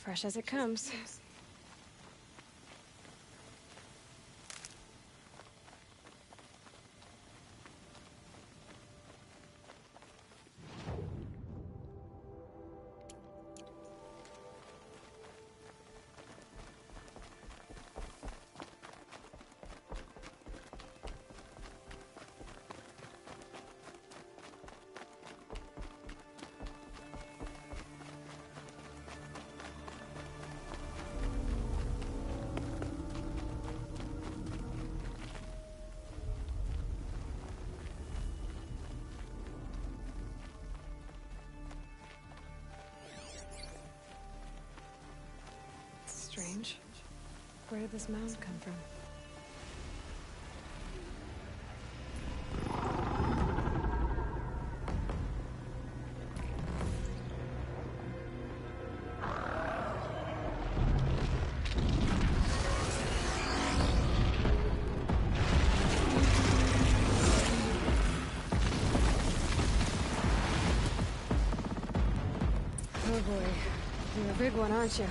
Fresh as it comes. Strange. Where did this mound come from? Oh boy, you're a big one, aren't you?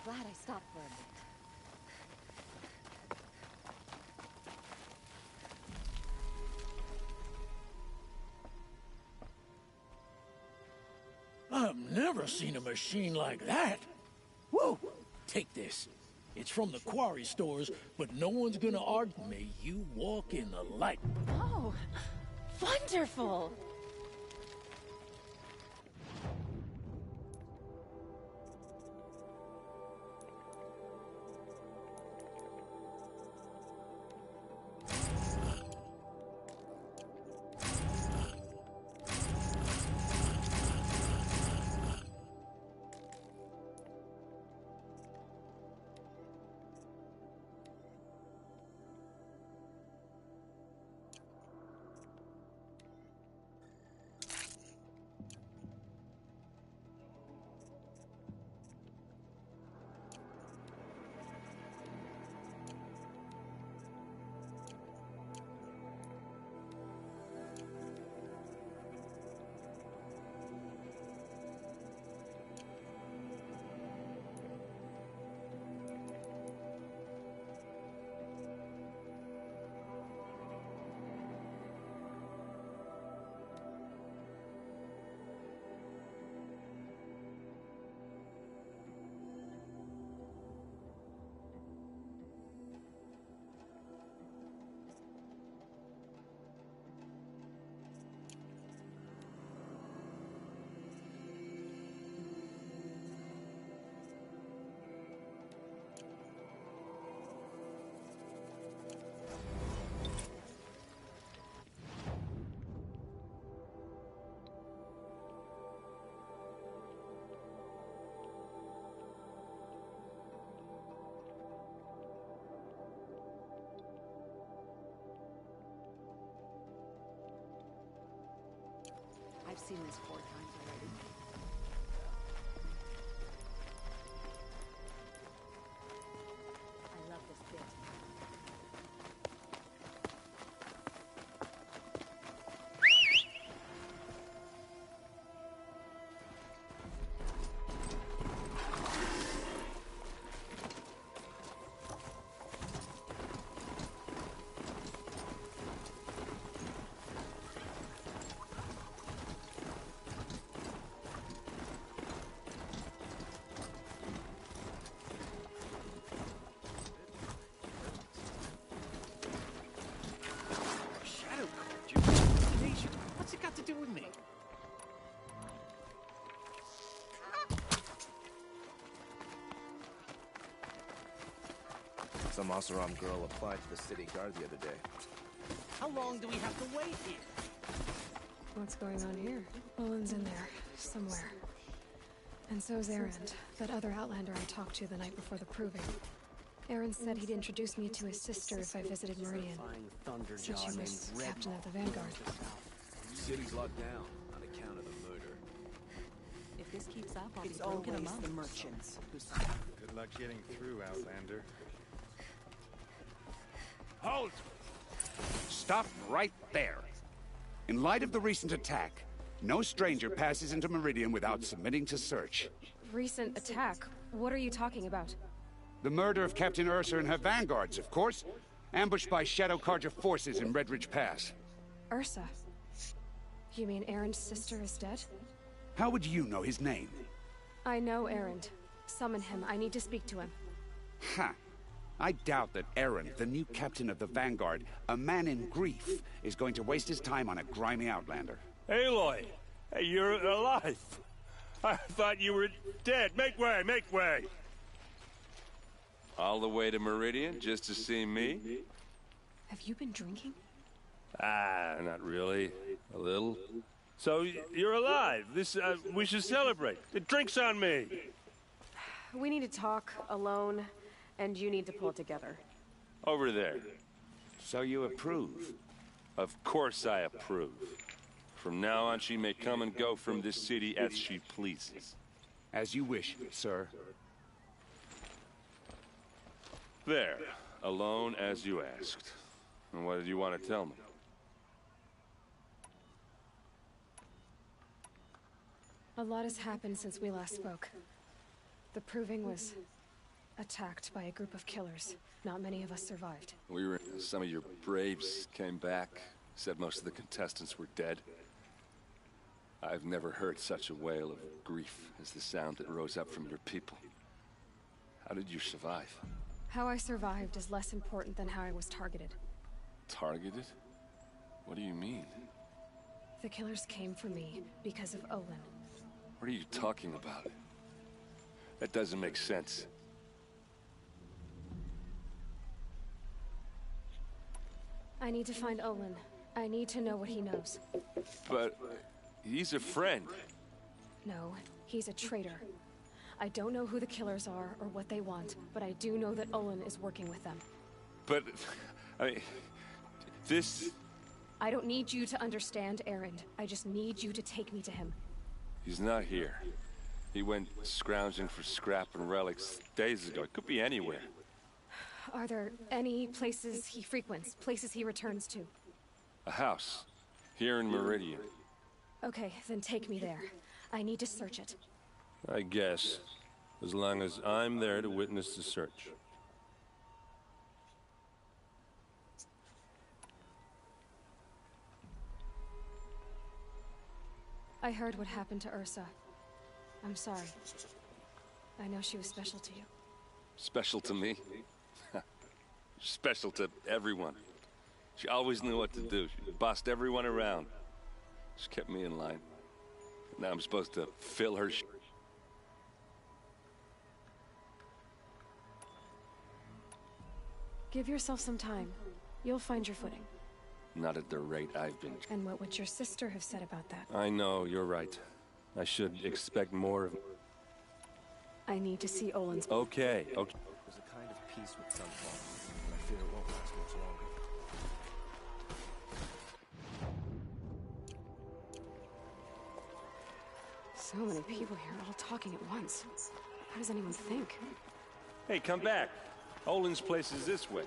Glad I stopped for a bit. I've never seen a machine like that. Whoa! Take this. It's from the quarry stores, but no one's gonna argue me. You walk in the light. Oh, wonderful! I've seen this 4 times already. I love this bit. What's it got to do with me? Some Oseram girl applied to the city guard the other day. How long do we have to wait here? What's going on here? Olin's in there, somewhere. And so's Erend, that other Outlander I talked to the night before the proving. Erend said he'd introduce me to his sister if I visited Meridian. Said she was captain of the Vanguard. City's locked down on account of the murder. If this keeps up, I'll It's be broken always among. the merchants who suffer. Good luck getting through, Outlander. Halt! Stop right there. In light of the recent attack, no stranger passes into Meridian without submitting to search. Recent attack? What are you talking about? The murder of Captain Ursa and her vanguards, of course. Ambushed by Shadow Carja forces in Redridge Pass. Ursa? You mean Erend's sister is dead? How would you know his name? I know Erend. Summon him. I need to speak to him. Ha! I doubt that Erend, the new captain of the Vanguard, a man in grief, is going to waste his time on a grimy Outlander. Aloy! Hey, you're alive! I thought you were dead. Make way, make way! All the way to Meridian just to see me? Have you been drinking? Ah, not really. A little. So, you're alive. We should celebrate. The drink's on me. We need to talk, alone, and you need to pull it together. Over there. So you approve? Of course I approve. From now on, she may come and go from this city as she pleases. As you wish, sir. There. Alone as you asked. And what did you want to tell me? A lot has happened since we last spoke. The Proving was attacked by a group of killers. Not many of us survived. Some of your braves came back, said most of the contestants were dead. I've never heard such a wail of grief as the sound that rose up from your people. How did you survive? How I survived is less important than how I was targeted. Targeted? What do you mean? The killers came for me because of Olin. What are you talking about? That doesn't make sense. I need to find Olin. I need to know what he knows. But he's a friend. No, he's a traitor. I don't know who the killers are or what they want, but I do know that Olin is working with them. But, I mean, this... I don't need you to understand Erend. I just need you to take me to him. He's not here. He went scrounging for scrap and relics days ago. It could be anywhere. Are there any places he frequents, places he returns to? A house. Here in Meridian. Okay, then take me there. I need to search it. I guess. As long as I'm there to witness the search. I heard what happened to Ursa. I'm sorry. I know she was special to you. Special to me? Special to everyone. She always knew what to do. She bossed everyone around. She kept me in line. Now I'm supposed to fill her sh... Give yourself some time. You'll find your footing. Not at the rate I've been. And what would your sister have said about that? I know, you're right. I should expect more of... I need to see Olin's... Okay. There's a kind of peace with Sunfall, but I fear it won't last much longer. So many people here, all talking at once. How does anyone think? Hey, come back. Olin's place is this way.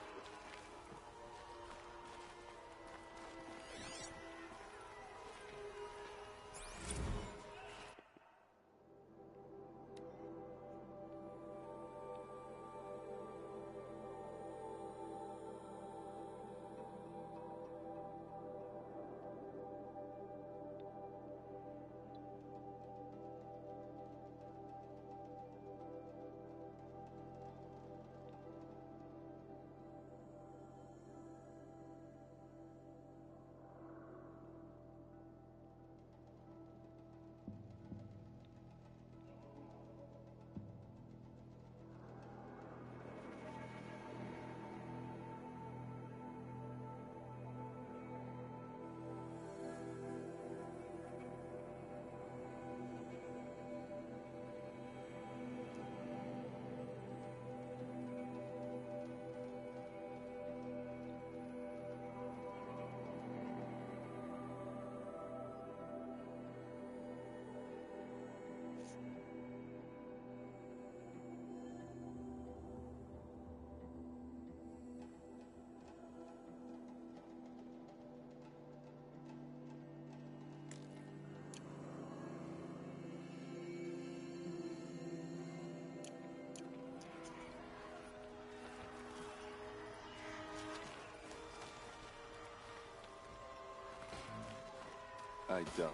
I don't.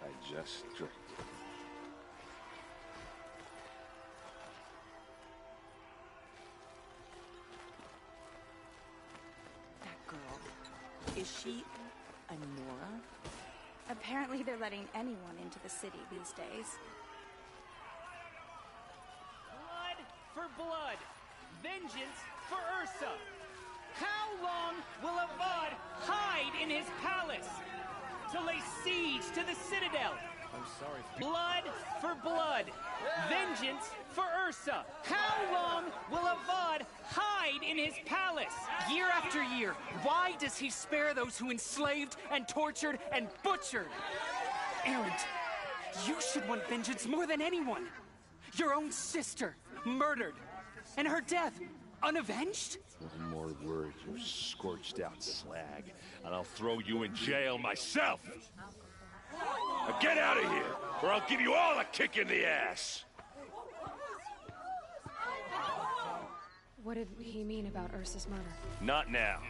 I just drink. That girl. Is she a Nora? Apparently they're letting anyone into the city these days. Blood for blood. Vengeance for Ursa. How long will Avad hide in his palace? To lay siege to the citadel. I'm sorry. Blood for blood. Vengeance for Ursa. How long will Avad hide in his palace? Year after year, why does he spare those who enslaved and tortured and butchered? Erend, you should want vengeance more than anyone. Your own sister, murdered. And her death, unavenged? One more word, you scorched out slag, and I'll throw you in jail myself! Now get out of here, or I'll give you all a kick in the ass! What did he mean about Ursa's murder? Not now.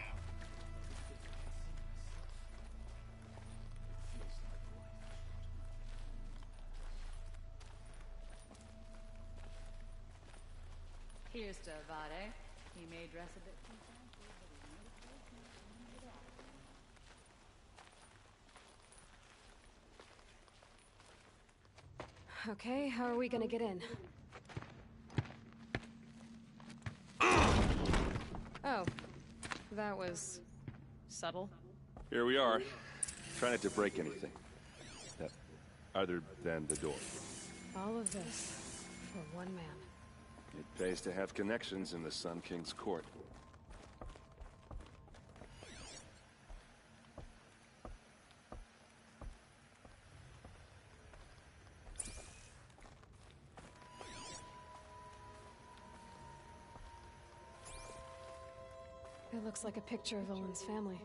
Here's to Avade. He may dress a bit too fancy, Okay, how are we gonna get in? Oh, that was subtle. Here we are. Try not to break anything. Other than the door. All of this for one man. It pays to have connections in the Sun King's court. It looks like a picture of Olin's family.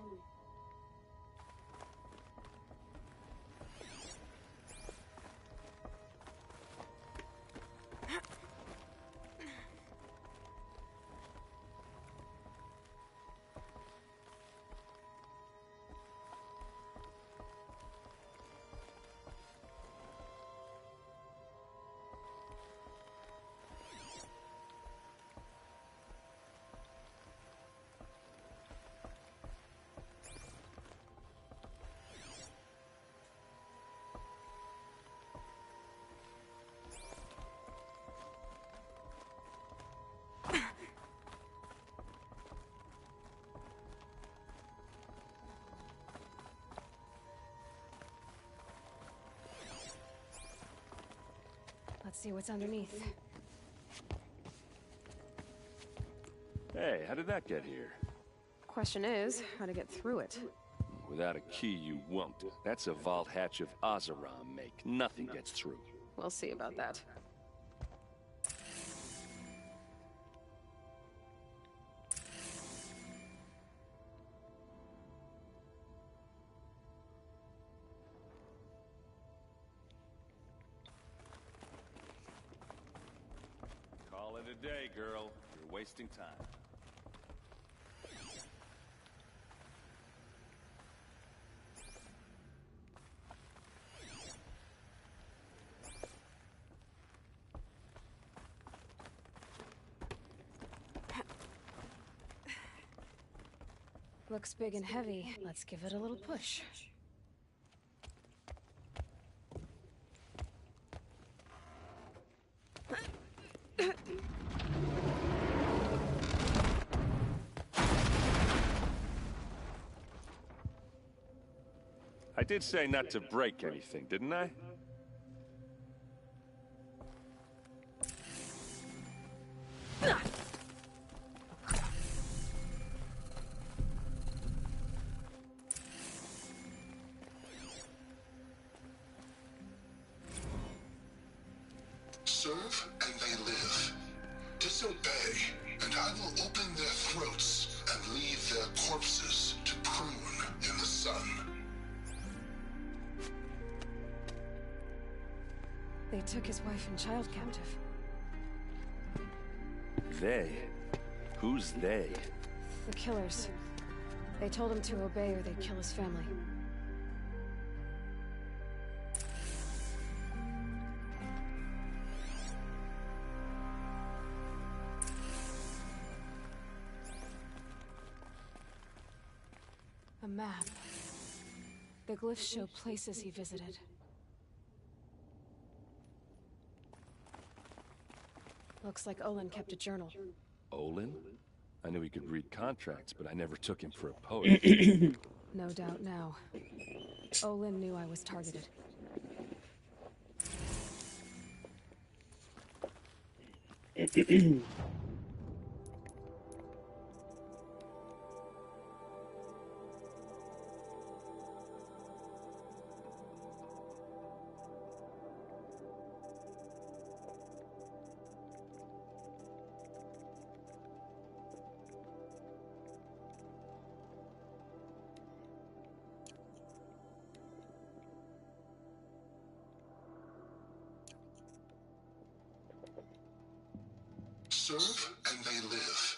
Let's see what's underneath. Hey, how did that get here? Question is, how to get through it. Without a key, you won't. That's a vault hatch of Azeram make. Nothing gets through. We'll see about that. Call it a day, girl. You're wasting time. Looks big and heavy. Let's give it a little push. I did say not to break anything, didn't I? Serve and they live. Disobey, and I will open their throats and leave their corpses to prune in the sun. They took his wife and child captive. They? Who's they? The killers. They told him to obey or they'd kill his family. A map. The glyphs show places he visited. Looks like Olin kept a journal. Olin? I knew he could read contracts, but I never took him for a poet. No doubt now. Olin knew I was targeted. Serve and they live.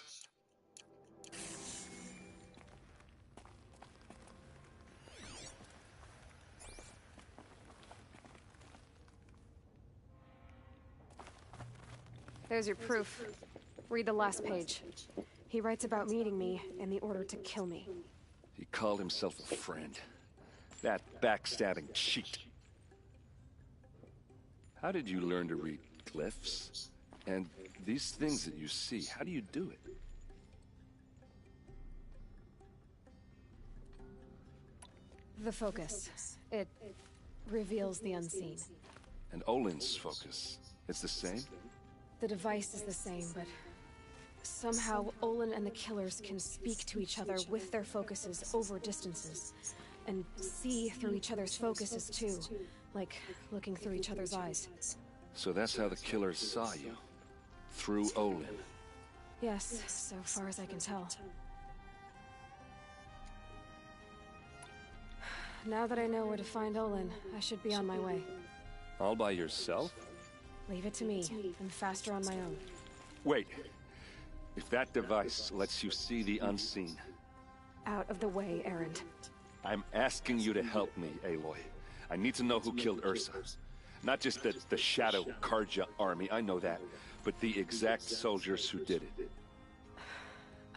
There's your proof. Read the last page. He writes about meeting me and the order to kill me. He called himself a friend. That backstabbing cheat. How did you learn to read glyphs? And these things that you see, how do you do it? The focus. It reveals the unseen. And Olin's focus, it's the same? The device is the same, but somehow Olin and the killers can speak to each other with their focuses over distances. And see through each other's focuses too, like looking through each other's eyes. So that's how the killers saw you? Through Olin? Yes, so far as I can tell. Now that I know where to find Olin, I should be on my way. All by yourself? Leave it to me. I'm faster on my own. Wait. If that device lets you see the unseen... Out of the way, Erend. I'm asking you to help me, Aloy. I need to know who killed Ursa. Not just the Shadow Karja army, I know that, but the exact soldiers who did it.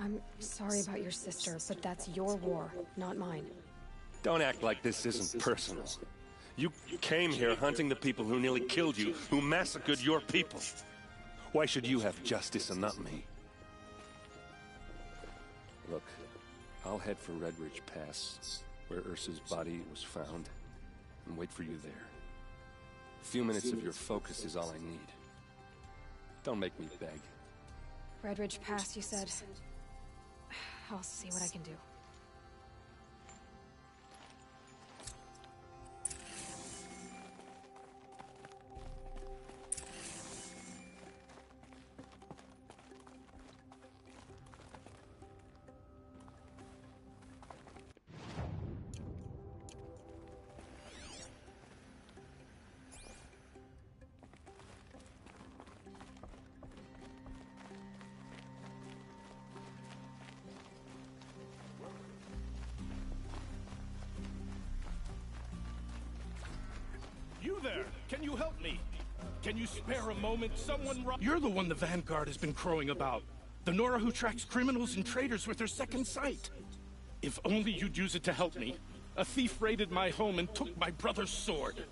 I'm sorry about your sister, but that's your war, not mine. Don't act like this isn't personal. You came here hunting the people who nearly killed you, who massacred your people. Why should you have justice and not me? Look, I'll head for Red Ridge Pass, where Ursa's body was found, and wait for you there. A few minutes of your focus is all I need. Don't make me beg. Red Ridge Pass, you said? I'll see what I can do. You there! Can you help me? Can you spare a moment? You're the one the Vanguard has been crowing about. The Nora who tracks criminals and traitors with her second sight. If only you'd use it to help me. A thief raided my home and took my brother's sword.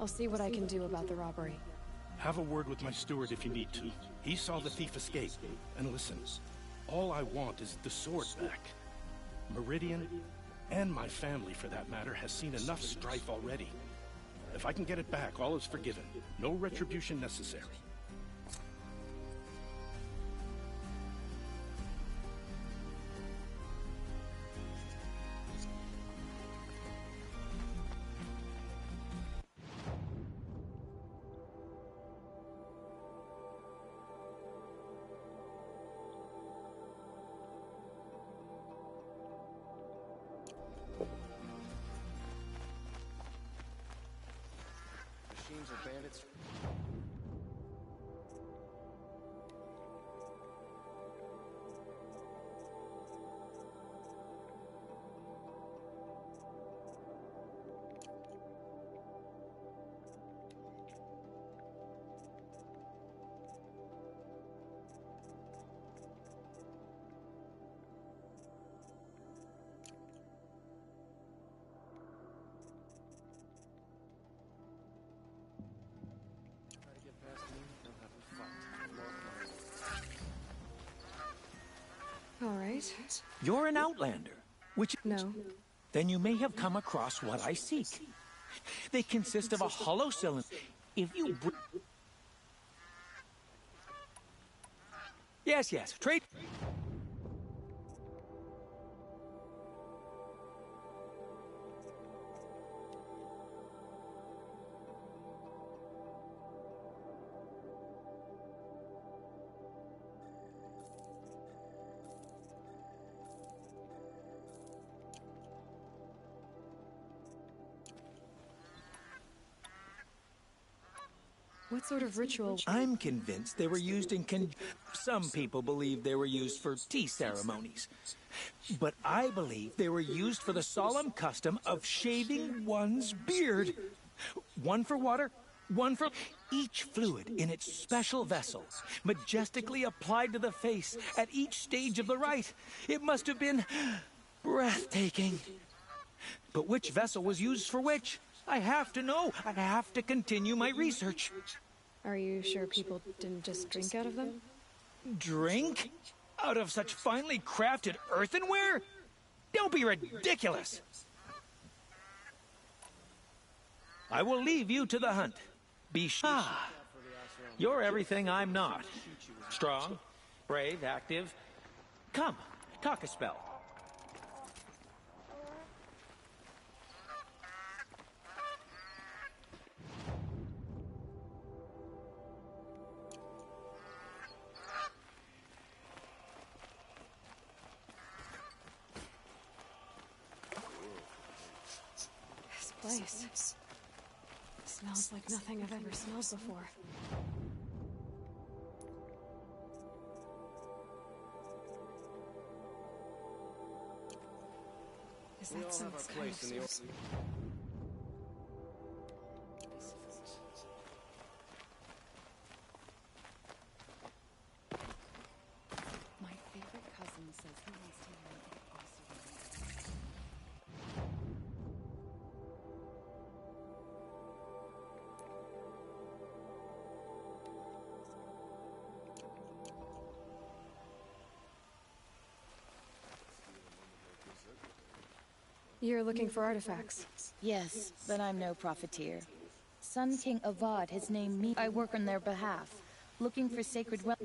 I'll see what I can do about the robbery. Have a word with my steward if you need to. He saw the thief escape. And listen, all I want is the sword back. Meridian, and my family for that matter, has seen enough strife already. If I can get it back, all is forgiven. No retribution necessary. Machines or bandits? All right. You're an outlander, which... No. Then you may have come across what I seek. They consist of a hollow cylinder. If you... Yes, trade... What sort of ritual? I'm convinced they were used in Some people believe they were used for tea ceremonies. But I believe they were used for the solemn custom of shaving one's beard. One for water, one for... Each fluid in its special vessel, majestically applied to the face at each stage of the rite. It must have been breathtaking. But which vessel was used for which? I have to know. I have to continue my research. Are you sure people didn't just drink out of them? Drink? Out of such finely crafted earthenware? Don't be ridiculous. I will leave you to the hunt. Be sure. Ah, you're everything I'm not. Strong, brave, active. Come, talk a spell. This place smells like nothing I've ever smelled before. Is that some kind of source? My favorite cousin says he wants to learn it also. You're looking for artifacts? Yes, but I'm no profiteer. Sun King Avad has named me. I work on their behalf, looking for sacred wealth.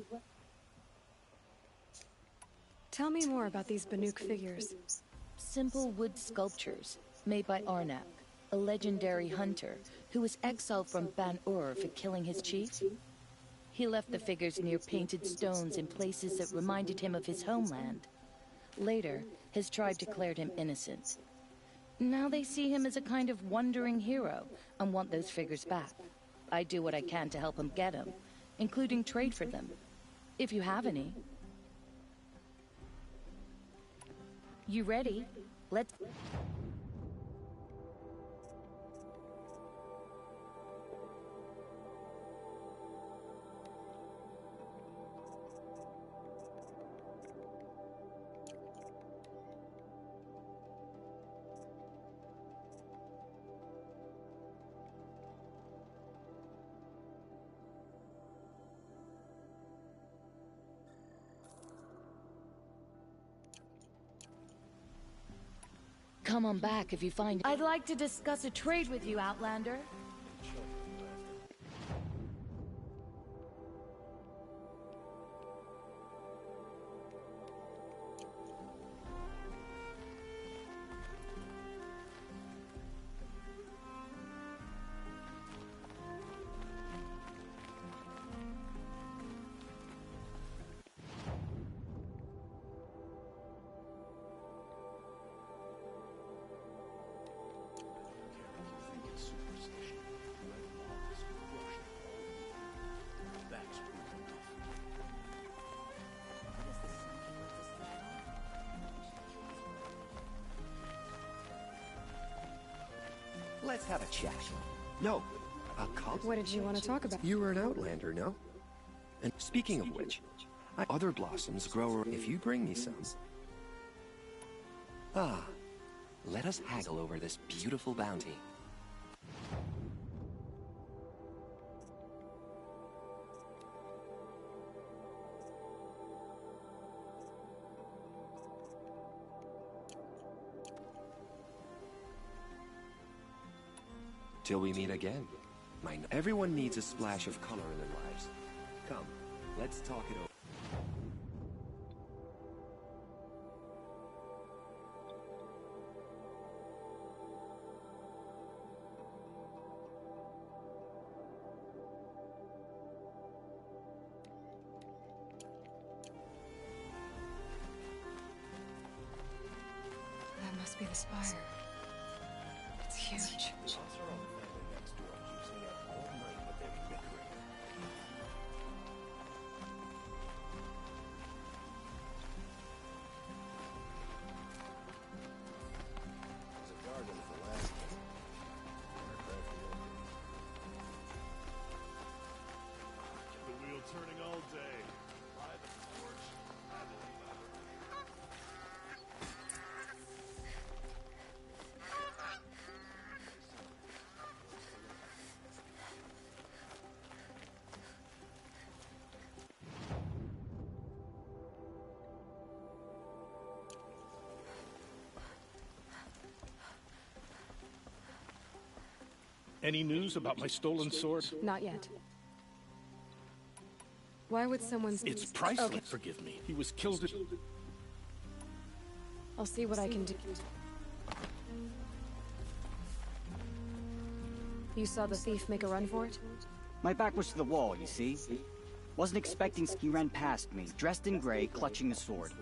Tell me more about these Banuk figures. Simple wood sculptures made by Arnak, a legendary hunter who was exiled from Ban-Ur for killing his chief. He left the figures near painted stones in places that reminded him of his homeland. Later, his tribe declared him innocent. Now they see him as a kind of wandering hero and want those figures back. I do what I can to help him get them, including trade for them, if you have any. You ready? Let's... Come on back if you find... I'd like to discuss a trade with you, Outlander. Let's have a chat. No, a cult? What did you want to talk about? You were an outlander, no? And speaking of which, other blossoms grow if you bring me some. Ah, let us haggle over this beautiful bounty. Till we meet again. Everyone needs a splash of color in their lives. Come, let's talk it over. That must be the spire. It's huge. Turning all day. By the forge, by the Any news about my stolen sword? Not yet. Why would someone... It's priceless. Okay. Forgive me. He was killed... I'll see what I can do. You saw the thief make a run for it? My back was to the wall, you see? Wasn't expecting he ran past me, dressed in gray, clutching a sword.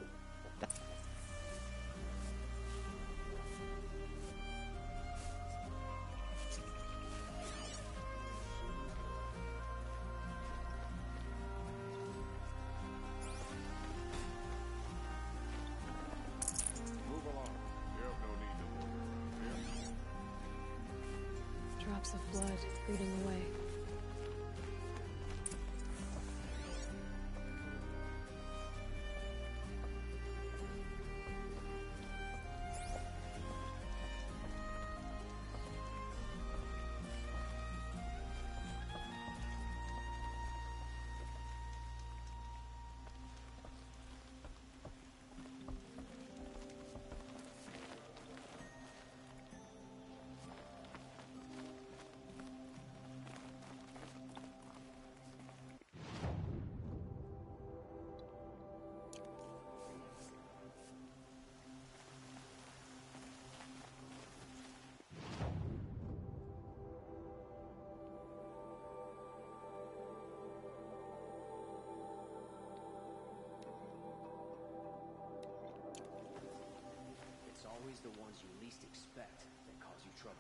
Drops of blood bleeding away. It's always the ones you least expect that cause you trouble.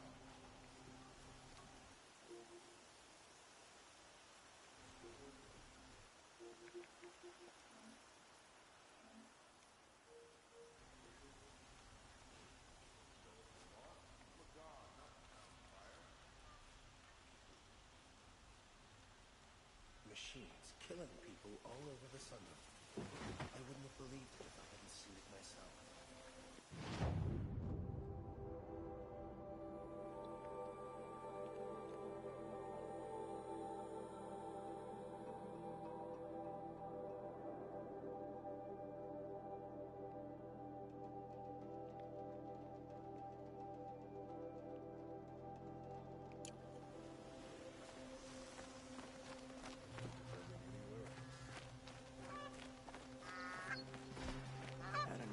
all over the sun. I wouldn't have believed it if I hadn't seen it myself.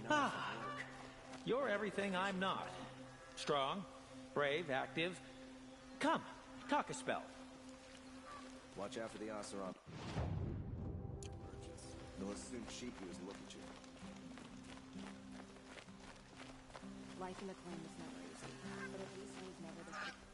Ah, you're everything I'm not. Strong, brave, active. Come, talk a spell. Watch out for the Oseram. They'll assume sheep was look at you. Life in the clan was never easy, but at least I was never the